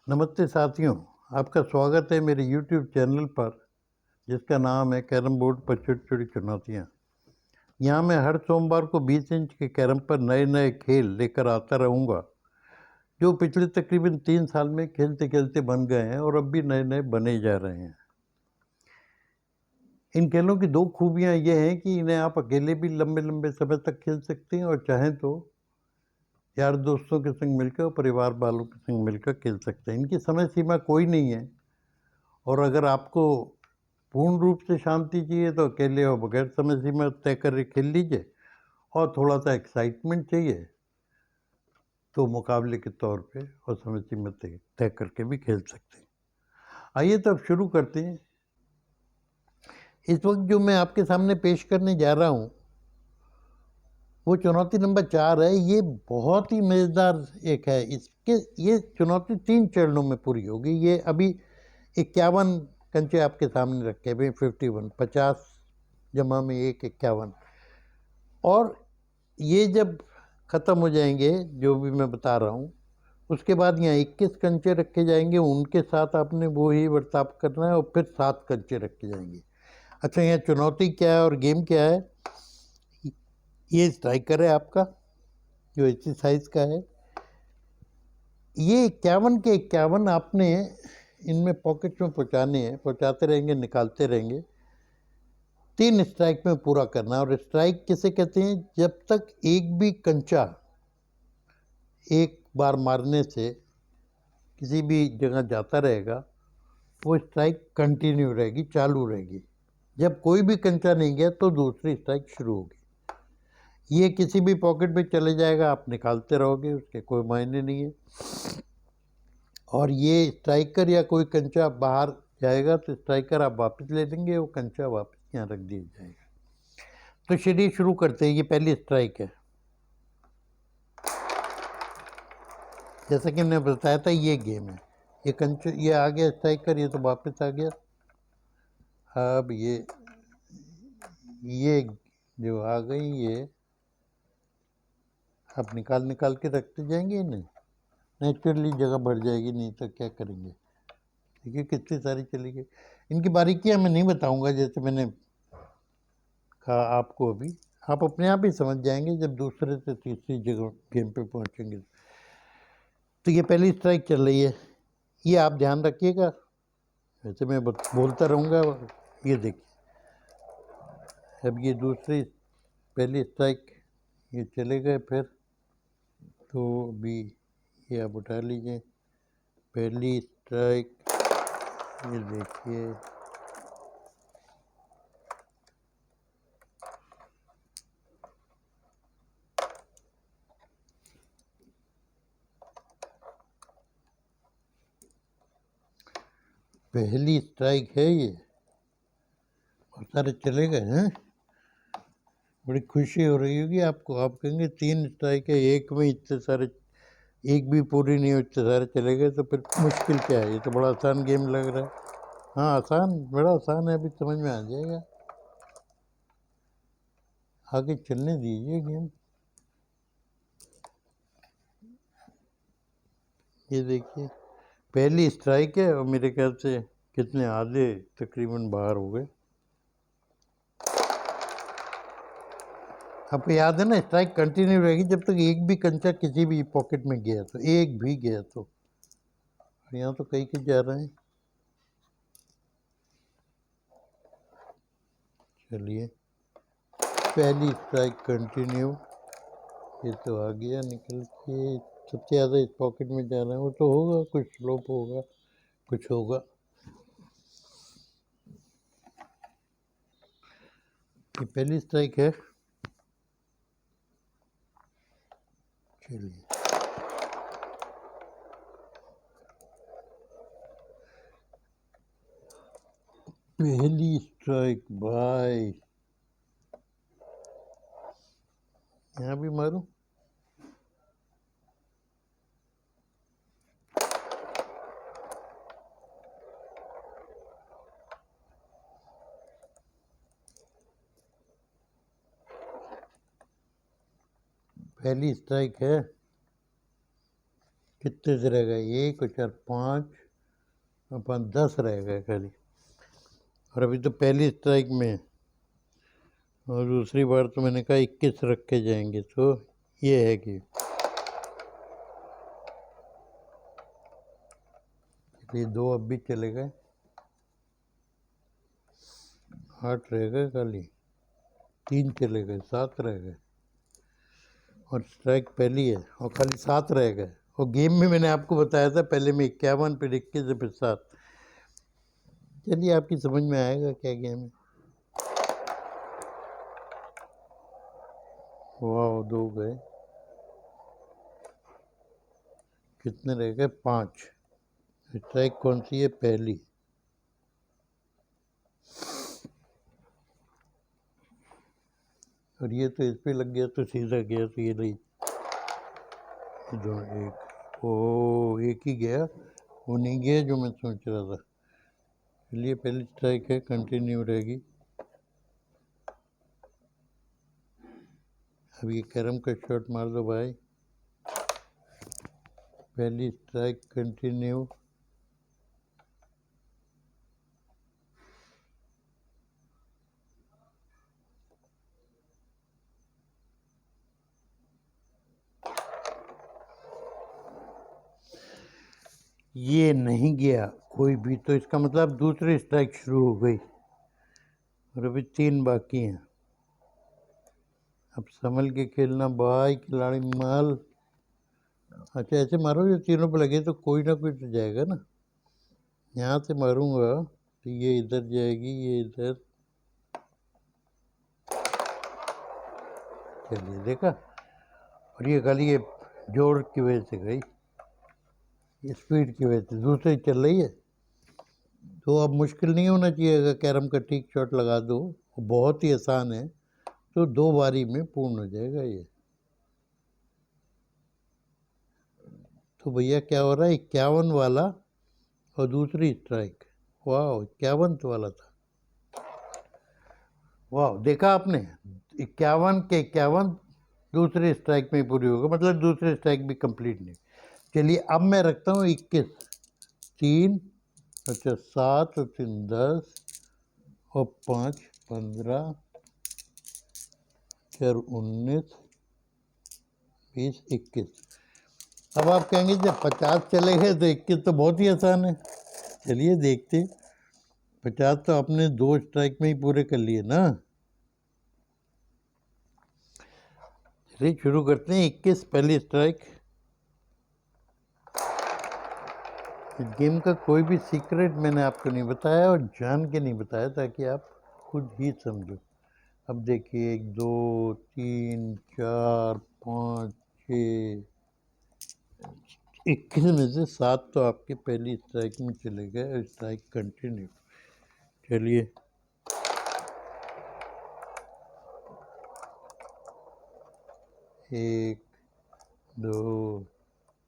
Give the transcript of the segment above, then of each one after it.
नमस्ते साथियों, आपका स्वागत है मेरे YouTube चैनल पर जिसका नाम है कैरम बोर्ड पर छोटी-छोटी चुनौतियाँ। यहाँ मैं हर सोमवार को 20 इंच के कैरम पर नए-नए खेल लेकर आता रहूँगा, जो पिछले तकरीबन 3 साल में खेलते-खेलते बन गए हैं और अब भी नए-नए बने जा रहे हैं। इन खेलों की 2 खूबियाँ ये हैं कि इन्हें आप अकेले भी लंबे-लंबे समय तक खेल सकते हैं और चाहें तो यार दोस्तों के संग मिलकर और परिवार वालों के संग मिलकर खेल सकते हैं। इनकी समय सीमा कोई नहीं है और अगर आपको पूर्ण रूप से शांति चाहिए तो अकेले और बगैर समय सीमा तय कर खेल लीजिए और थोड़ा-सा एक्साइटमेंट चाहिए तो मुकाबले के तौर पे और समय सीमा तय तय करके भी खेल सकते हैं। आइए तो अब शुरू करते हैं। इस वक़्त जो मैं आपके सामने पेश करने जा रहा हूँ, वो चुनौती नंबर 4 है। ये बहुत ही मज़ेदार एक है। इसके ये चुनौती 3 चरणों में पूरी होगी। ये अभी 51 कंचे आपके सामने रखे हुए हैं, 51 50 जमा में 1 51 और ये जब ख़त्म हो जाएंगे जो भी मैं बता रहा हूँ, उसके बाद यहाँ 21 कंचे रखे जाएंगे, उनके साथ आपने वो ही बर्ताव करना है और फिर 7 कंचे रखे जाएंगे। अच्छा, यहाँ चुनौती क्या है और गेम क्या है? ये स्ट्राइकर है आपका, जो इसी साइज़ का है। ये 51 के 51 आपने इनमें पॉकेट में पहुँचाने हैं, पहुँचाते रहेंगे, निकालते रहेंगे। 3 स्ट्राइक में पूरा करना है और स्ट्राइक किसे कहते हैं? जब तक एक भी कंचा एक बार मारने से किसी भी जगह जाता रहेगा, वो स्ट्राइक कंटिन्यू रहेगी, चालू रहेगी। जब कोई भी कंचा नहीं गया तो दूसरी स्ट्राइक शुरू होगी। ये किसी भी पॉकेट में चले जाएगा, आप निकालते रहोगे, उसके कोई मायने नहीं है। और ये स्ट्राइकर या कोई कंचा बाहर जाएगा तो स्ट्राइकर आप वापस ले लेंगे, वो कंचा वापस यहाँ रख दिया जाएगा। तो चलिए शुरू करते हैं। ये पहली स्ट्राइक है। जैसा कि मैंने बताया था, ये गेम है। ये कंचे, ये आ गया स्ट्राइकर, ये तो वापस आ गया। अब ये जो आ गई, ये आप निकाल निकाल के रखते जाएंगे इन्हें, नेचुरली जगह भर जाएगी, नहीं तो क्या करेंगे। देखिए कितनी सारी चली गई। इनकी बारीकियां मैं नहीं बताऊंगा, जैसे मैंने कहा आपको अभी। आप अपने आप ही समझ जाएंगे जब दूसरे से तीसरी जगह गेम पे पहुंचेंगे। तो ये पहली स्ट्राइक चल रही है, ये आप ध्यान रखिएगा, वैसे मैं बोलता रहूँगा। ये देखिए, अब ये दूसरी पहली स्ट्राइक ये चले गए। फिर तो अभी ये आप उठा लीजिए, पहली स्ट्राइक, ये देखिए। पहली स्ट्राइक है ये, और सारे चले गए हैं। बड़ी खुशी हो रही होगी आपको। आप कहेंगे 3 स्ट्राइक है, एक में इतने सारे, एक भी पूरी नहीं हुई, इतने सारे चले गए, तो फिर मुश्किल क्या है? ये तो बड़ा आसान गेम लग रहा है। हाँ आसान, बड़ा आसान है, अभी समझ में आ जाएगा। आगे चलने दीजिए गेम। ये देखिए, पहली स्ट्राइक है और मेरे ख्याल से कितने आधे तकरीबन बाहर हो गए। आपको याद है ना, स्ट्राइक कंटिन्यू रहेगी जब तक एक भी कंचा किसी भी पॉकेट में गया तो, एक भी गया तो। यहाँ तो कई के जा रहे हैं। चलिए, पहली स्ट्राइक कंटिन्यू। ये तो आ गया निकल के, सबसे ज़्यादा इस पॉकेट में जा रहा है, वो तो होगा, कुछ स्लोप होगा, कुछ होगा। ये पहली स्ट्राइक है। चलिए, पहली स्ट्राइक भाई। यहाँ भी मारूं? पहली स्ट्राइक है। कितने से रह गए? 1 और 4 5 और 5 10 रह गए खाली। और अभी तो पहली स्ट्राइक में है। और दूसरी बार तो मैंने कहा 21 रख के जाएंगे, तो ये है कि ये 2 अब भी चले गए, 8 रह गए खाली, 3 चले गए, 7 रह गए और स्ट्राइक पहली है और खाली 7 रह गए। और गेम में मैंने आपको बताया था पहले में 51, फिर 21, फिर 7। चलिए आपकी समझ में आएगा क्या गेम है। वाह, 2 गए, कितने रह गए? 5। स्ट्राइक कौन सी है? पहली। और ये तो इस पे लग गया तो सीधा गया, तो ये नहीं, जो एक, ओ एक ही गया, वो नहीं गया जो मैं सोच रहा था। चलिए पहली स्ट्राइक है, कंटिन्यू रहेगी। अब ये कैरम का शॉट मार दो भाई। पहली स्ट्राइक कंटिन्यू। ये नहीं गया कोई भी, तो इसका मतलब दूसरी स्ट्राइक शुरू हो गई और अभी 3 बाकी हैं। अब संभल के खेलना भाई खिलाड़ी माल। अच्छा ऐसे मारो, ये तीनों पे लगे तो कोई ना कोई तो जाएगा ना। यहाँ से मारूंगा तो ये इधर जाएगी, ये इधर। चलिए देखा, और ये खाली ये जोर की वजह से गई, स्पीड की वजह से। दूसरी चल रही है तो अब मुश्किल नहीं होना चाहिए। अगर कैरम का ठीक शॉट लगा दो, बहुत ही आसान है, तो 2 बारी में पूर्ण हो जाएगा ये। तो भैया क्या हो रहा है? 51 वाला और दूसरी स्ट्राइक। वाह, 51 वाला था। वाह, देखा आपने? 51 के 51 दूसरी स्ट्राइक में पूरी होगा, मतलब दूसरी स्ट्राइक भी कंप्लीट नहीं। चलिए अब मैं रखता हूँ 21, 3, अच्छा 7 और 3 10 और 5 15, 4 19, 20 21। अब आप कहेंगे जब 50 चले गए तो 21 तो बहुत ही आसान है। चलिए देखते, 50 तो आपने 2 स्ट्राइक में ही पूरे कर लिए ना। चलिए शुरू करते हैं। 21 पहली स्ट्राइक। इस गेम का कोई भी सीक्रेट मैंने आपको नहीं बताया और जान के नहीं बताया, ताकि आप खुद ही समझो। अब देखिए 1 2 3 4 5 6, 21 में से 7 तो आपके पहली स्ट्राइक में चले गए और स्ट्राइक कंटिन्यू। चलिए 1 2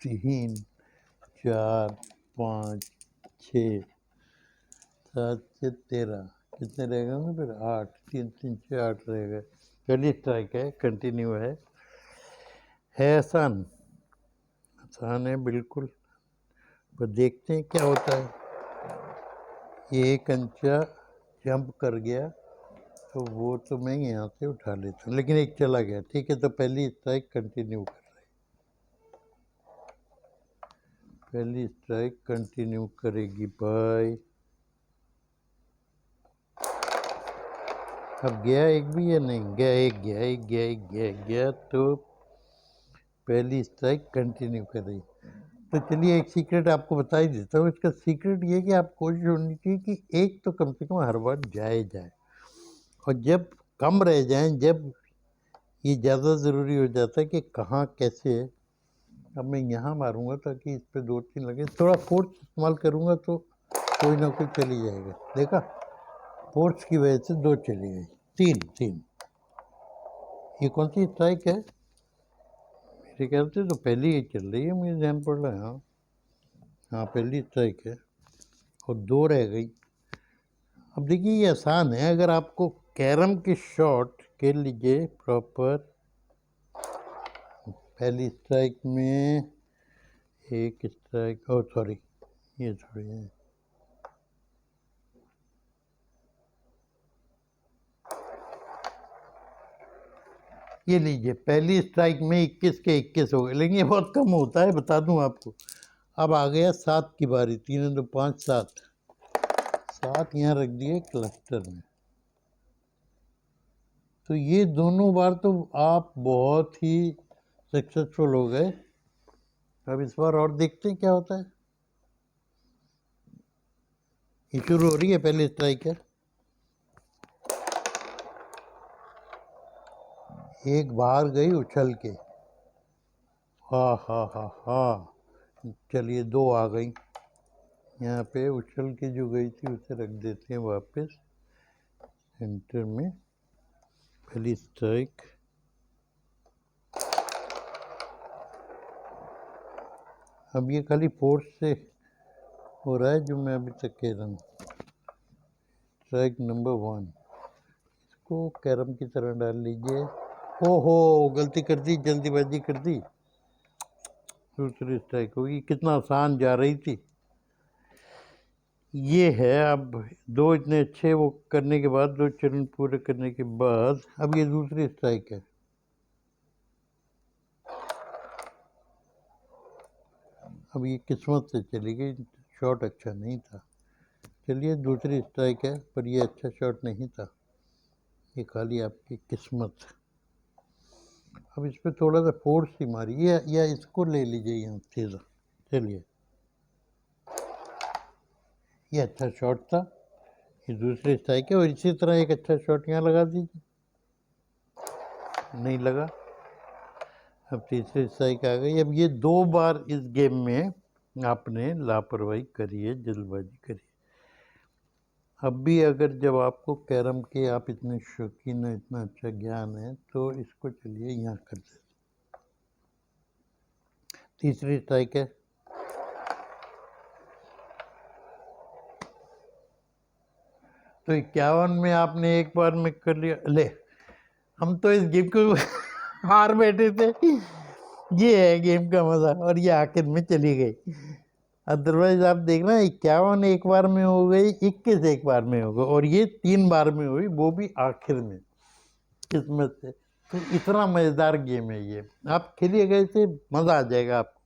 3 4 5 6 7 से 13, कितने रह गए होंगे फिर? 8, 3 3 6 8 रह गए। पहली स्ट्राइक है, कंटिन्यू है आसान, आसान है बिल्कुल, पर देखते हैं क्या होता है। ये एक अंचा जंप कर गया तो वो तो मैं यहाँ से उठा लेता हूँ, लेकिन एक चला गया। ठीक है, तो पहली स्ट्राइक कंटिन्यू कर रही, पहली स्ट्राइक कंटिन्यू करेगी भाई। अब गया एक भी या नहीं गया? एक गया, एक गया, एक गया, एक गया, तो पहली स्ट्राइक कंटिन्यू कर रही। तो चलिए एक सीक्रेट आपको बता ही देता हूँ। इसका सीक्रेट ये कि आप कोशिश होनी चाहिए कि एक तो कम से कम हर बार जाए, और जब कम रह जाएं, जब ये ज़्यादा ज़रूरी हो जाता है कि कहाँ कैसे है। अब मैं यहाँ मारूंगा ताकि इस पे 2 3 लगे, थोड़ा फोर्स इस्तेमाल करूँगा तो कोई ना कोई चली जाएगा। देखा, फोर्स की वजह से 2 चली गई, 3 3। ये कौन सी स्ट्राइक है? मेरे ख्याल से तो पहली ही चल रही है, मुझे ध्यान पड़ रहा है। हाँ हाँ, पहली स्ट्राइक है और 2 रह गई। अब देखिए ये आसान है, अगर आपको कैरम के शॉट खेल लीजिए प्रॉपर। पहली स्ट्राइक में एक स्ट्राइक, ओ सॉरी ये थोड़ी है। ये लीजिए, पहली स्ट्राइक में 21 के 21 हो गए, लेकिन ये बहुत कम होता है, बता दूं आपको। अब आ गया 7 की बारी, 3 2 5 7, 7 यहाँ रख दिए क्लस्टर में। तो ये दोनों बार तो आप बहुत ही सक्सेसफुल हो गए। अब इस बार और देखते हैं क्या होता है। ये शुरू हो रही है पहली स्ट्राइक है, एक बाहर गई उछल के, हाँ हाँ हाँ हाँ, चलिए 2 आ गई। यहाँ पे उछल के जो गई थी उसे रख देते हैं वापस सेंटर में। पहली स्ट्राइक, अब ये खाली फोर्स से हो रहा है जो मैं अभी तक कह रहा हूँ। स्ट्राइक नंबर 1, इसको कैरम की तरह डाल लीजिए। ओहो, गलती कर दी, जल्दीबाजी कर दी। दूसरी स्ट्राइक होगी, कितना आसान जा रही थी। ये है, अब 2 इतने अच्छे वो करने के बाद, 2 चरण पूरे करने के बाद, अब ये दूसरी स्ट्राइक है। अब ये किस्मत से चली गई, शॉट अच्छा नहीं था। चलिए दूसरी स्ट्राइक है, पर ये अच्छा शॉट नहीं था, ये खाली आपकी किस्मत। अब इस पर थोड़ा सा फोर्स ही मारी, या इसको ले लीजिए यहाँ सीधा। चलिए, ये अच्छा शॉट था, ये दूसरी स्ट्राइक है, और इसी तरह एक अच्छा शॉट यहाँ लगा दीजिए। नहीं लगा। अब तीसरी स्ट्राइक आ गई। अब ये 2 बार इस गेम में आपने लापरवाही करी है, जल्दबाजी करी है। अब भी अगर जब आपको कैरम के आप इतने शौकीन है, इतना अच्छा ज्ञान है, तो इसको चलिए यहाँ कर देते। तीसरी स्ट्राइक है, तो 51 में आपने एक बार में कर लिया। ले, हम तो इस गेम को हार बैठे थे। ये है गेम का मजा, और ये आखिर में चली गई। अदरवाइज आप देखना, 51 एक बार में हो गई, 21 एक बार में हो गई, और ये 3 बार में हुई, वो भी आखिर में किस्मत से। तो इतना मज़ेदार गेम है ये, आप खेलिएगा इसे, मज़ा आ जाएगा आपको।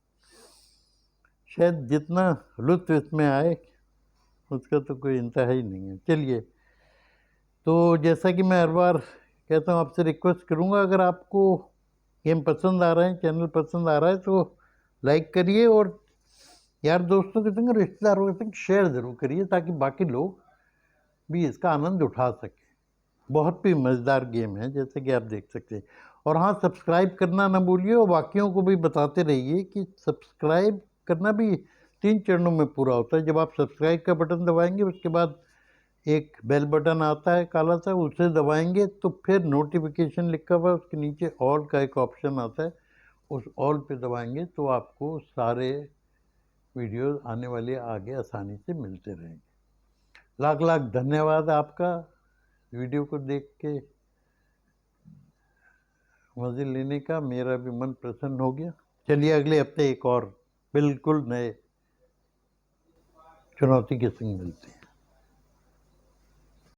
शायद जितना लुत्फ इसमें आए उसका तो कोई इंतहा ही नहीं है। चलिए, तो जैसा कि मैं हर बार कहता हूँ, आपसे रिक्वेस्ट करूँगा, अगर आपको गेम पसंद आ रहा है, चैनल पसंद आ रहा है, तो लाइक करिए, और यार दोस्तों के संग, रिश्तेदारों के संग शेयर ज़रूर करिए, ताकि बाकी लोग भी इसका आनंद उठा सकें। बहुत ही मज़ेदार गेम है, जैसे कि आप देख सकते हैं। और हाँ, सब्सक्राइब करना ना भूलिए, और बाकियों को भी बताते रहिए कि सब्सक्राइब करना भी 3 चरणों में पूरा होता है। जब आप सब्सक्राइब का बटन दबाएंगे, उसके बाद एक बेल बटन आता है काला सा, उसे दबाएंगे तो फिर नोटिफिकेशन लिखा हुआ है, उसके नीचे ऑल का एक ऑप्शन आता है, उस ऑल पे दबाएंगे तो आपको सारे वीडियो आने वाले आगे आसानी से मिलते रहेंगे। लाख लाख धन्यवाद आपका, वीडियो को देख के मज़े लेने का। मेरा भी मन प्रसन्न हो गया। चलिए, अगले हफ्ते एक और बिल्कुल नए चुनौती के संग मिलते हैं।